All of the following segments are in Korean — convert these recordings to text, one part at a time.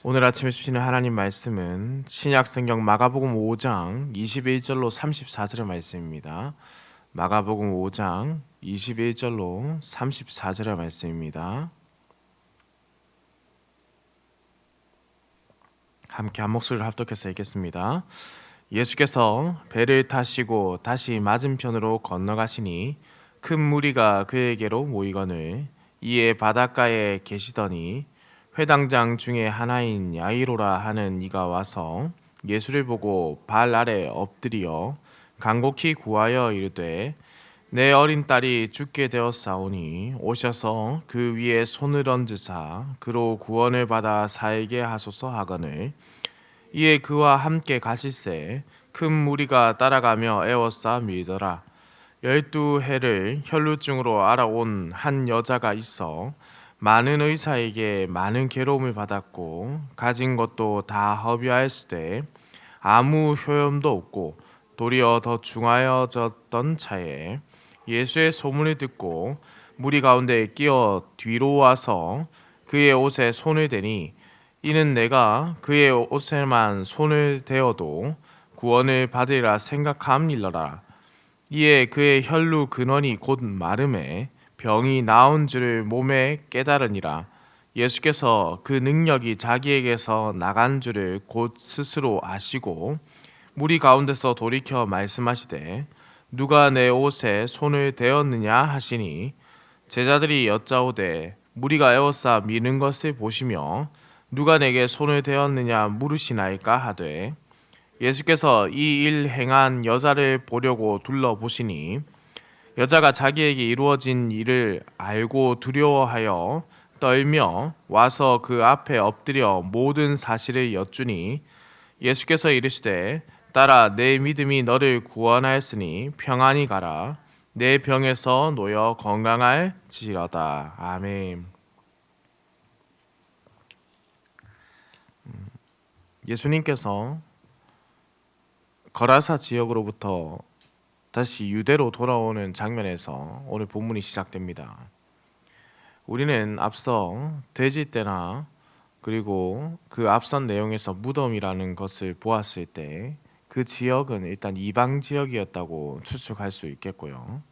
오늘 아침에 주시는 하나님 말씀은 신약성경 마가복음 5장 21절로 34절의 말씀입니다. 마가복음 5장 21절로 34절의 말씀입니다. 함께 한 목소리를 합독해서 읽겠습니다. 예수께서 배를 타시고 다시 맞은편으로 건너가시니 큰 무리가 그에게로 모이거늘 이에 바닷가에 계시더니 회당장 중에 하나인 야이로라 하는 이가 와서 예수를 보고 발 아래 엎드려 간곡히 구하여 이르되 내 어린 딸이 죽게 되었사오니 오셔서 그 위에 손을 얹으사 그로 구원을 받아 살게 하소서 하거늘 이에 그와 함께 가실새 큰 무리가 따라가며 애워싸 밀더라. 12해를 혈루증으로 알아온 한 여자가 있어 많은 의사에게 많은 괴로움을 받았고 가진 것도 다 허비하였으되 아무 효험도 없고 도리어 더 중하여졌던 차에 예수의 소문을 듣고 무리 가운데 끼어 뒤로 와서 그의 옷에 손을 대니 이는 내가 그의 옷에만 손을 대어도 구원을 받으리라 생각함일러라. 이에 그의 혈루 근원이 곧 마름에 병이 나은 줄을 몸에 깨달으니라. 예수께서 그 능력이 자기에게서 나간 줄을 곧 스스로 아시고 무리 가운데서 돌이켜 말씀하시되 누가 내 옷에 손을 대었느냐 하시니 제자들이 여짜오되 무리가 에워싸 미는 것을 보시며 누가 내게 손을 대었느냐 물으시나이까 하되 예수께서 이 일 행한 여자를 보려고 둘러보시니 여자가 자기에게 이루어진 일을 알고 두려워하여 떨며 와서 그 앞에 엎드려 모든 사실을 여쭈니 예수께서 이르시되 딸아 내 믿음이 너를 구원하였으니 평안히 가라 내 병에서 놓여 건강할지어다. 아멘. 예수님께서 거라사 지역으로부터 다시 유대로 돌아오는 장면에서 오늘 본문이 시작됩니다. 우리는 앞서 돼지떼나 그리고 그 앞선 내용에서 무덤이라는 것을 보았을 때 그 지역은 일단 이방 지역이었다고 추측할 수 있겠고요.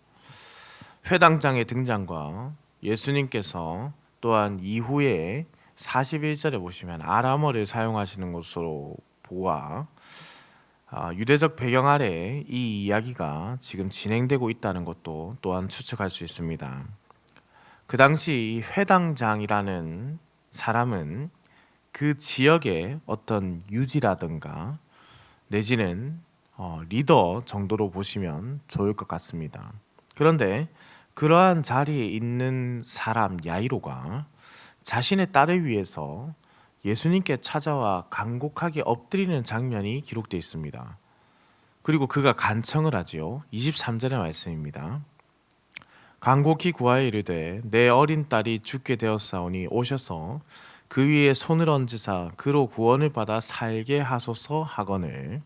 회당장의 등장과 예수님께서 또한 이후에 41절에 보시면 아람어를 사용하시는 것으로 보아 유대적 배경 아래 이 이야기가 지금 진행되고 있다는 것도 또한 추측할 수 있습니다. 그 당시 회당장이라는 사람은 그 지역의 어떤 유지라든가 내지는 리더 정도로 보시면 좋을 것 같습니다. 그런데 그러한 자리에 있는 사람 야이로가 자신의 딸을 위해서 예수님께 찾아와 간곡하게 엎드리는 장면이 기록되어 있습니다. 그리고 그가 간청을 하지요. 23절의 말씀입니다. 간곡히 구하여 이르되 내 어린 딸이 죽게 되었사오니 오셔서 그 위에 손을 얹으사 그로 구원을 받아 살게 하소서 하거늘.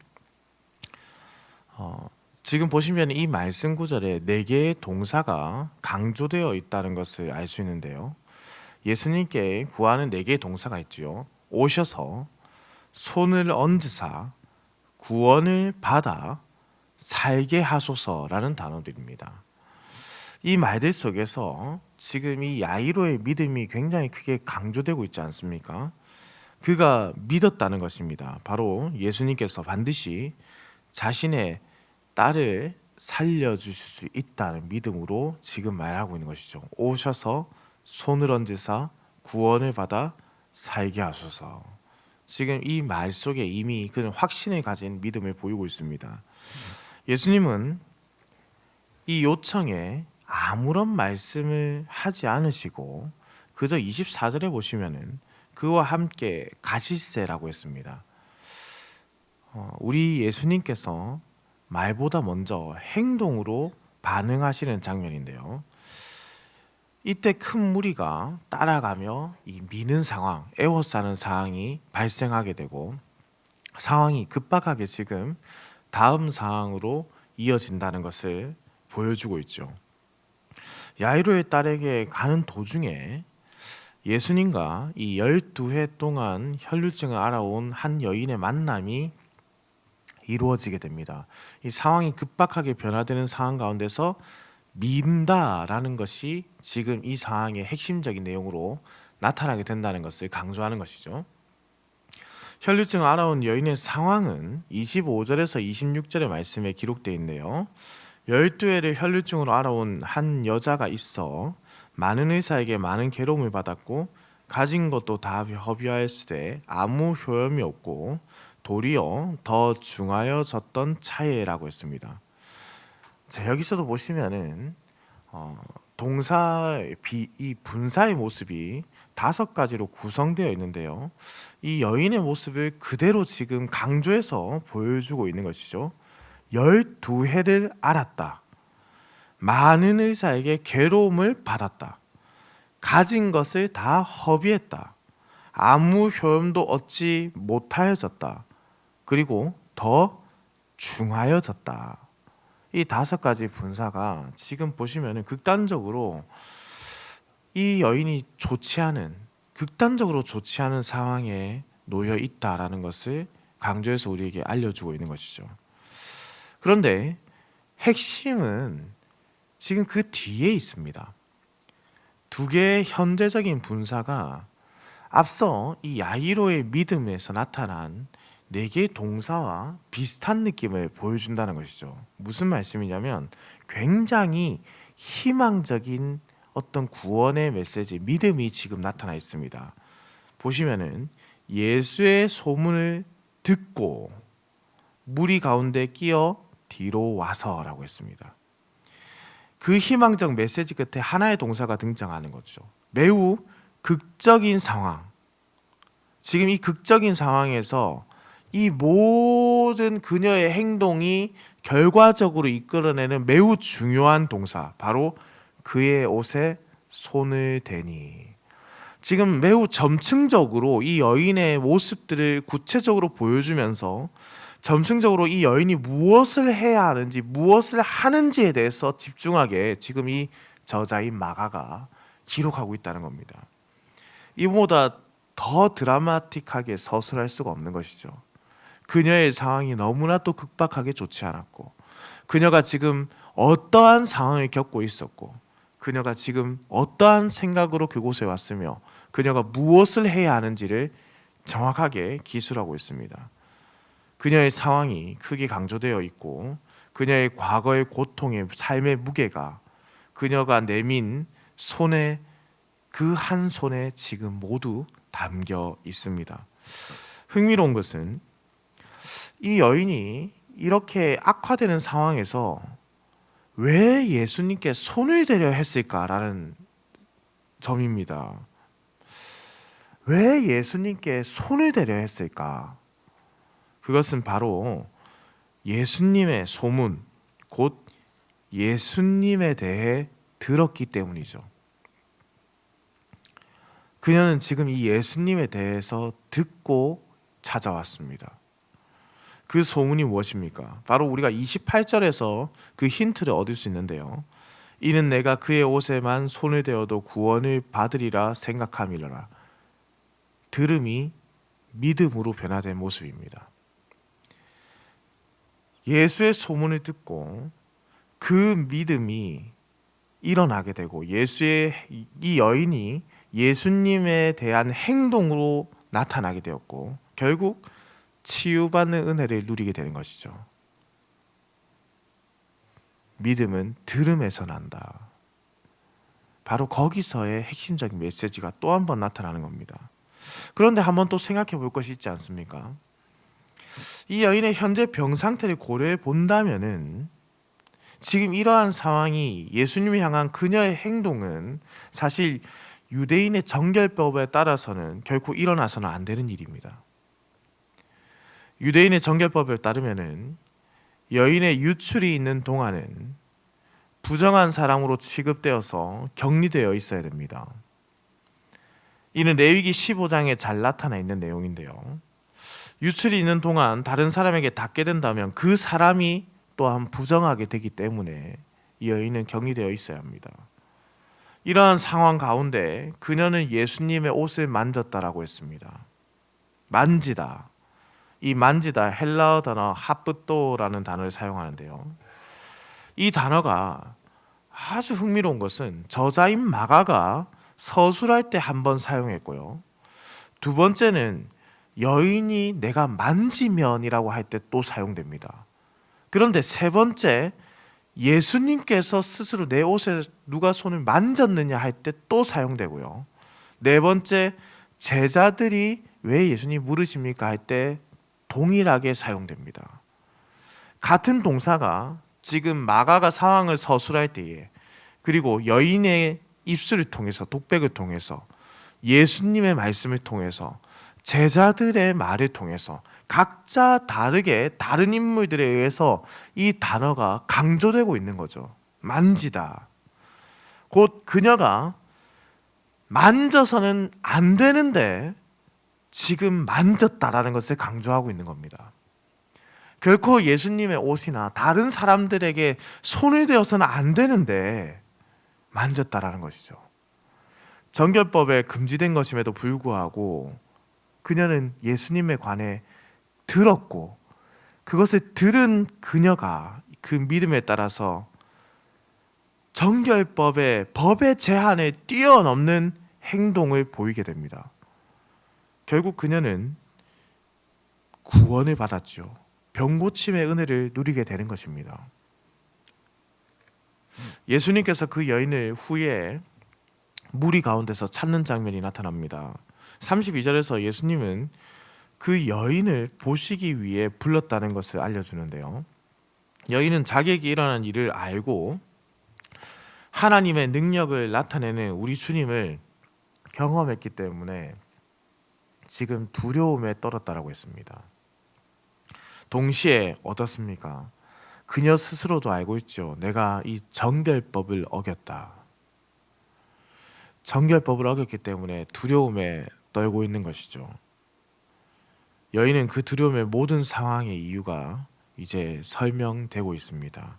지금 보시면 이 말씀 구절에 4개의 동사가 강조되어 있다는 것을 알 수 있는데요. 예수님께 구하는 4개의 동사가 있지요. 오셔서 손을 얹으사 구원을 받아 살게 하소서라는 단어들입니다. 이 말들 속에서 지금 이 야이로의 믿음이 굉장히 크게 강조되고 있지 않습니까? 그가 믿었다는 것입니다. 바로 예수님께서 반드시 자신의 딸을 살려주실 수 있다는 믿음으로 지금 말하고 있는 것이죠. 오셔서 손을 얹으사 구원을 받아 살게 하소서. 지금 이 말 속에 이미 그는 확신을 가진 믿음을 보이고 있습니다. 예수님은 이 요청에 아무런 말씀을 하지 않으시고 그저 24절에 보시면은 그와 함께 가실새라고 했습니다. 우리 예수님께서 말보다 먼저 행동으로 반응하시는 장면인데요. 이때 큰 무리가 따라가며 이 미는 상황, 애워싸는 상황이 발생하게 되고 상황이 급박하게 지금 다음 상황으로 이어진다는 것을 보여주고 있죠. 야이로의 딸에게 가는 도중에 예수님과 이 12해 동안 혈류증을 앓아온 한 여인의 만남이 이루어지게 됩니다. 이 상황이 급박하게 변화되는 상황 가운데서 믿는다라는 것이 지금 이 상황의 핵심적인 내용으로 나타나게 된다는 것을 강조하는 것이죠. 혈류증을 앓아온 여인의 상황은 25절에서 26절의 말씀에 기록되어 있네요. 12회를 혈류증으로 앓아온 한 여자가 있어 많은 의사에게 많은 괴로움을 받았고 가진 것도 다 허비하였으되 아무 효험이 없고 도리어 더 중하여졌던 차에라고 했습니다. 자, 여기서도 보시면은 이 분사의 모습이 5가지로 구성되어 있는데요. 이 여인의 모습을 그대로 지금 강조해서 보여주고 있는 것이죠. 12해를 앓았다. 많은 의사에게 괴로움을 받았다. 가진 것을 다 허비했다. 아무 효험도 얻지 못하여졌다. 그리고 더 중하여졌다. 이 5가지 분사가 지금 보시면 극단적으로 이 여인이 극단적으로 좋지 않은 상황에 놓여 있다라는 것을 강조해서 우리에게 알려주고 있는 것이죠. 그런데 핵심은 지금 그 뒤에 있습니다. 2개의 현재적인 분사가 앞서 이 야이로의 믿음에서 나타난 4개의 동사와 비슷한 느낌을 보여준다는 것이죠. 무슨 말씀이냐면 굉장히 희망적인 어떤 구원의 메시지, 믿음이 지금 나타나 있습니다. 보시면은 예수의 소문을 듣고 무리 가운데 끼어 뒤로 와서라고 했습니다. 그 희망적 메시지 끝에 하나의 동사가 등장하는 거죠. 매우 극적인 상황. 지금 이 극적인 상황에서 이 모든 그녀의 행동이 결과적으로 이끌어내는 매우 중요한 동사, 바로 그의 옷에 손을 대니. 지금 매우 점층적으로 이 여인의 모습들을 구체적으로 보여주면서 점층적으로 이 여인이 무엇을 해야 하는지, 무엇을 하는지에 대해서 집중하게 지금 이 저자인 마가가 기록하고 있다는 겁니다. 이보다 더 드라마틱하게 서술할 수가 없는 것이죠. 그녀의 상황이 너무나 또 급박하게 좋지 않았고, 그녀가 지금 어떠한 상황을 겪고 있었고, 그녀가 지금 어떠한 생각으로 그곳에 왔으며 그녀가 무엇을 해야 하는지를 정확하게 기술하고 있습니다. 그녀의 상황이 크게 강조되어 있고 그녀의 과거의 고통의 삶의 무게가 그녀가 내민 손에, 그 한 손에 지금 모두 담겨 있습니다. 흥미로운 것은 이 여인이 이렇게 악화되는 상황에서 왜 예수님께 손을 대려 했을까라는 점입니다. 왜 예수님께 손을 대려 했을까? 그것은 바로 예수님의 소문, 곧 예수님에 대해 들었기 때문이죠. 그녀는 지금 이 예수님에 대해서 듣고 찾아왔습니다. 그 소문이 무엇입니까? 바로 우리가 28절에서 그 힌트를 얻을 수 있는데요. 이는 내가 그의 옷에만 손을 대어도 구원을 받으리라 생각함이라. 들음이 믿음으로 변화된 모습입니다. 예수의 소문을 듣고 그 믿음이 일어나게 되고 이 여인이 예수님에 대한 행동으로 나타나게 되었고 결국 치유받는 은혜를 누리게 되는 것이죠. 믿음은 들음에서 난다. 바로 거기서의 핵심적인 메시지가 또 한 번 나타나는 겁니다. 그런데 한번 또 생각해 볼 것이 있지 않습니까? 이 여인의 현재 병 상태를 고려해 본다면은 지금 이러한 상황이 예수님을 향한 그녀의 행동은 사실 유대인의 정결법에 따라서는 결코 일어나서는 안 되는 일입니다. 유대인의 정결법에 따르면은 여인의 유출이 있는 동안은 부정한 사람으로 취급되어서 격리되어 있어야 됩니다. 이는 레위기 15장에 잘 나타나 있는 내용인데요. 유출이 있는 동안 다른 사람에게 닿게 된다면 그 사람이 또한 부정하게 되기 때문에 이 여인은 격리되어 있어야 합니다. 이러한 상황 가운데 그녀는 예수님의 옷을 만졌다라고 했습니다. 만지다. 이 만지다 헬라어 단어 하프토라는 단어를 사용하는데요. 이 단어가 아주 흥미로운 것은 저자인 마가가 서술할 때 한 번 사용했고요. 두 번째는 여인이 내가 만지면이라고 할 때 또 사용됩니다. 그런데 세 번째 예수님께서 스스로 내 옷에 누가 손을 만졌느냐 할 때 또 사용되고요. 네 번째 제자들이 왜 예수님 물으십니까 할 때 동일하게 사용됩니다. 같은 동사가 지금 마가가 상황을 서술할 때에 그리고 여인의 입술을 통해서 독백을 통해서 예수님의 말씀을 통해서 제자들의 말을 통해서 각자 다르게 다른 인물들에 의해서 이 단어가 강조되고 있는 거죠. 만지다. 곧 그녀가 만져서는 안 되는데 지금 만졌다라는 것을 강조하고 있는 겁니다. 결코 예수님의 옷이나 다른 사람들에게 손을 대어서는 안 되는데 만졌다라는 것이죠. 정결법에 금지된 것임에도 불구하고 그녀는 예수님에 관해 들었고 그것을 들은 그녀가 그 믿음에 따라서 정결법의 법의 제한을 뛰어넘는 행동을 보이게 됩니다. 결국 그녀는 구원을 받았죠. 병고침의 은혜를 누리게 되는 것입니다. 예수님께서 그 여인을 후에 무리 가운데서 찾는 장면이 나타납니다. 32절에서 예수님은 그 여인을 보시기 위해 불렀다는 것을 알려주는데요. 여인은 자기에게 일어난 일을 알고 하나님의 능력을 나타내는 우리 주님을 경험했기 때문에 지금 두려움에 떨었다라고 했습니다. 동시에 어떻습니까? 그녀 스스로도 알고 있죠. 내가 이 정결법을 어겼다. 정결법을 어겼기 때문에 두려움에 떨고 있는 것이죠. 여인은 그 두려움의 모든 상황의 이유가 이제 설명되고 있습니다.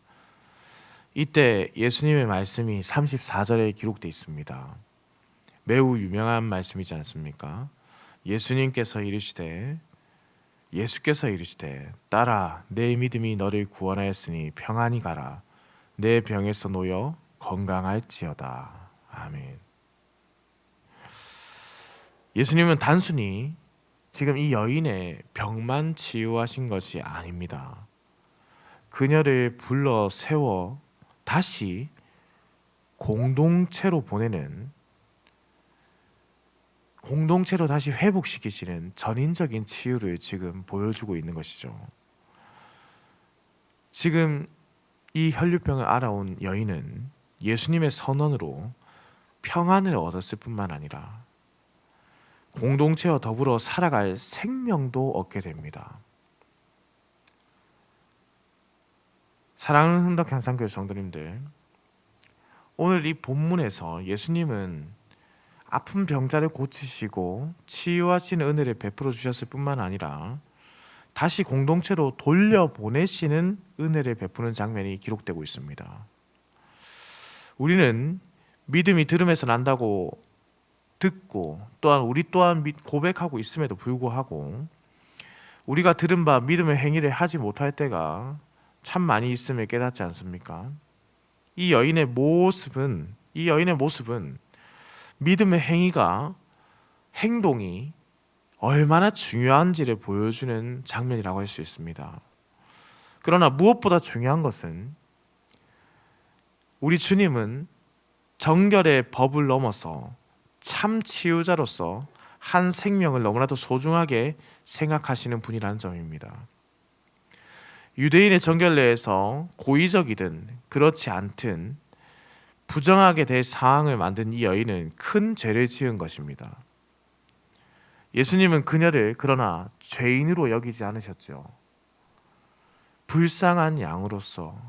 이때 예수님의 말씀이 34절에 기록되어 있습니다. 매우 유명한 말씀이지 않습니까? 예수께서 이르시되 딸아 내 믿음이 너를 구원하였으니 평안히 가라 내 병에서 놓여 건강할지어다. 아멘. 예수님은 단순히 지금 이 여인의 병만 치유하신 것이 아닙니다. 그녀를 불러 세워 다시 공동체로 보내는, 공동체로 다시 회복시키시는 전인적인 치유를 지금 보여주고 있는 것이죠. 지금 이 혈류병을 알아온 여인은 예수님의 선언으로 평안을 얻었을 뿐만 아니라 공동체와 더불어 살아갈 생명도 얻게 됩니다. 사랑하는 흥덕 향상교회 성도님들, 오늘 이 본문에서 예수님은 아픈 병자를 고치시고 치유하시는 은혜를 베풀어 주셨을 뿐만 아니라 다시 공동체로 돌려보내시는 은혜를 베푸는 장면이 기록되고 있습니다. 우리는 믿음이 들음에서 난다고 듣고 또한 우리 또한 고백하고 있음에도 불구하고 우리가 들은 바 믿음의 행위를 하지 못할 때가 참 많이 있음을 깨닫지 않습니까? 이 여인의 모습은 믿음의 행동이 얼마나 중요한지를 보여주는 장면이라고 할 수 있습니다. 그러나 무엇보다 중요한 것은 우리 주님은 정결의 법을 넘어서 참 치유자로서 한 생명을 너무나도 소중하게 생각하시는 분이라는 점입니다. 유대인의 정결례에서 고의적이든 그렇지 않든 부정하게 될 상황을 만든 이 여인은 큰 죄를 지은 것입니다. 예수님은 그녀를 그러나 죄인으로 여기지 않으셨죠. 불쌍한 양으로서,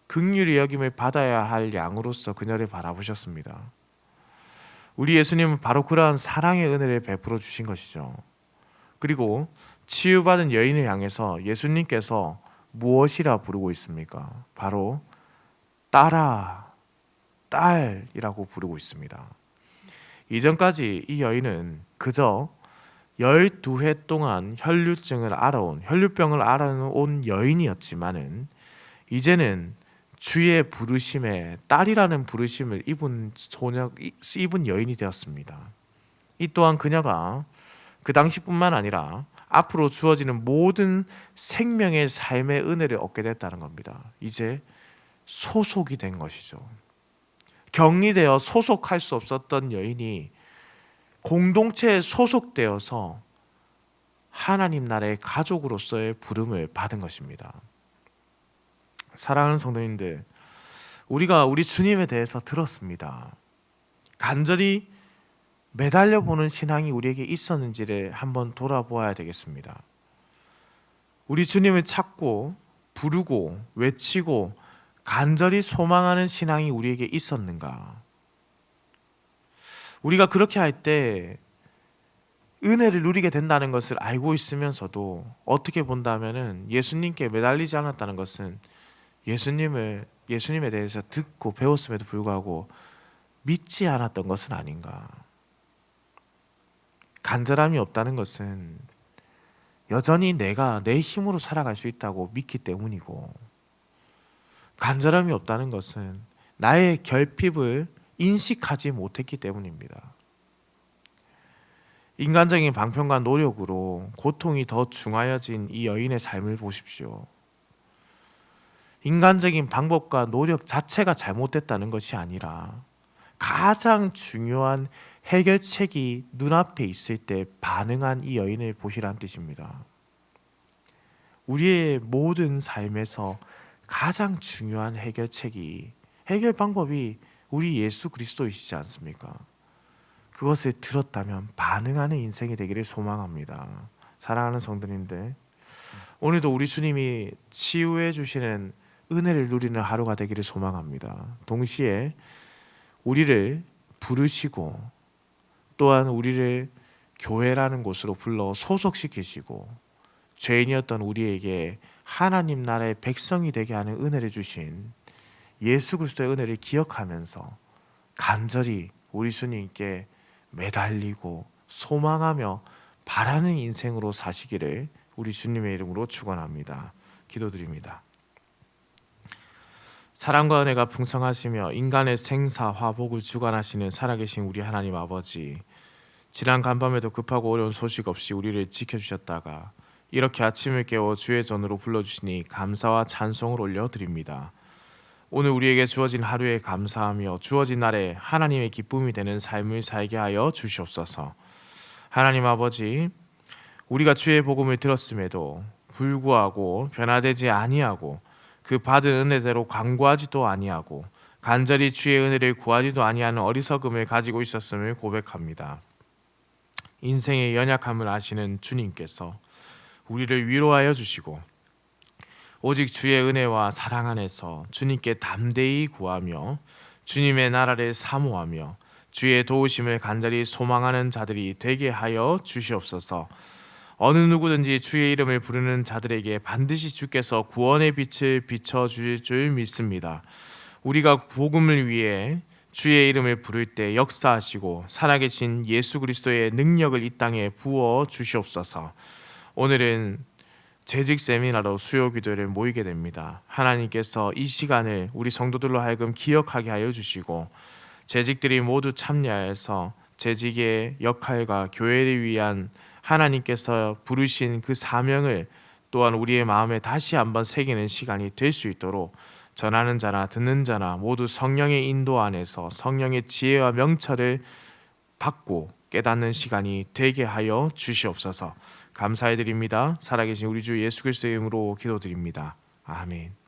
긍휼히 여김을 받아야 할 양으로서 그녀를 바라보셨습니다. 우리 예수님은 바로 그러한 사랑의 은혜를 베풀어 주신 것이죠. 그리고 치유받은 여인을 향해서 예수님께서 무엇이라 부르고 있습니까? 바로 딸아, 딸이라고 부르고 있습니다. 이전까지 이 여인은 그저 12해 동안 혈류병을 알아온 여인이었지만은 이제는 주의 부르심에 딸이라는 부르심을 입은 여인이 되었습니다. 이 또한 그녀가 그 당시뿐만 아니라 앞으로 주어지는 모든 생명의 삶의 은혜를 얻게 됐다는 겁니다. 이제 소속이 된 것이죠. 격리되어 소속할 수 없었던 여인이 공동체에 소속되어서 하나님 나라의 가족으로서의 부름을 받은 것입니다. 사랑하는 성도님들, 우리가 우리 주님에 대해서 들었습니다. 간절히 매달려 보는 신앙이 우리에게 있었는지를 한번 돌아보아야 되겠습니다. 우리 주님을 찾고 부르고 외치고 간절히 소망하는 신앙이 우리에게 있었는가? 우리가 그렇게 할 때 은혜를 누리게 된다는 것을 알고 있으면서도 어떻게 본다면은 예수님께 매달리지 않았다는 것은 예수님에 대해서 듣고 배웠음에도 불구하고 믿지 않았던 것은 아닌가? 간절함이 없다는 것은 여전히 내가 내 힘으로 살아갈 수 있다고 믿기 때문이고, 간절함이 없다는 것은 나의 결핍을 인식하지 못했기 때문입니다. 인간적인 방편과 노력으로 고통이 더 중하여진 이 여인의 삶을 보십시오. 인간적인 방법과 노력 자체가 잘못됐다는 것이 아니라 가장 중요한 해결책이 눈앞에 있을 때 반응한 이 여인을 보시라는 뜻입니다. 우리의 모든 삶에서 가장 중요한 해결 방법이 우리 예수 그리스도이시지 않습니까? 그것을 들었다면 반응하는 인생이 되기를 소망합니다. 사랑하는 성도님들, 오늘도 우리 주님이 치유해 주시는 은혜를 누리는 하루가 되기를 소망합니다. 동시에 우리를 부르시고 또한 우리를 교회라는 곳으로 불러 소속시키시고 죄인이었던 우리에게 하나님 나라의 백성이 되게 하는 은혜를 주신 예수 그리스도의 은혜를 기억하면서 간절히 우리 주님께 매달리고 소망하며 바라는 인생으로 사시기를 우리 주님의 이름으로 축원합니다. 기도드립니다. 사랑과 은혜가 풍성하시며 인간의 생사 화복을 주관하시는 살아계신 우리 하나님 아버지, 지난 간밤에도 급하고 어려운 소식 없이 우리를 지켜주셨다가 이렇게 아침을 깨워 주의 전으로 불러주시니 감사와 찬송을 올려드립니다. 오늘 우리에게 주어진 하루에 감사하며 주어진 날에 하나님의 기쁨이 되는 삶을 살게 하여 주시옵소서. 하나님 아버지, 우리가 주의 복음을 들었음에도 불구하고 변화되지 아니하고 그 받은 은혜대로 간구하지도 아니하고 간절히 주의 은혜를 구하지도 아니하는 어리석음을 가지고 있었음을 고백합니다. 인생의 연약함을 아시는 주님께서 우리를 위로하여 주시고 오직 주의 은혜와 사랑 안에서 주님께 담대히 구하며 주님의 나라를 사모하며 주의 도우심을 간절히 소망하는 자들이 되게 하여 주시옵소서. 어느 누구든지 주의 이름을 부르는 자들에게 반드시 주께서 구원의 빛을 비춰주실 줄 믿습니다. 우리가 복음을 위해 주의 이름을 부를 때 역사하시고 살아계신 예수 그리스도의 능력을 이 땅에 부어 주시옵소서. 오늘은 재직 세미나로 수요 기도를 모이게 됩니다. 하나님께서 이 시간을 우리 성도들로 하여금 기억하게 하여 주시고 재직들이 모두 참여해서 재직의 역할과 교회를 위한 하나님께서 부르신 그 사명을 또한 우리의 마음에 다시 한번 새기는 시간이 될 수 있도록 전하는 자나 듣는 자나 모두 성령의 인도 안에서 성령의 지혜와 명철을 받고 깨닫는 시간이 되게 하여 주시옵소서. 감사해 드립니다. 살아계신 우리 주 예수 그리스도의 이름으로 기도드립니다. 아멘.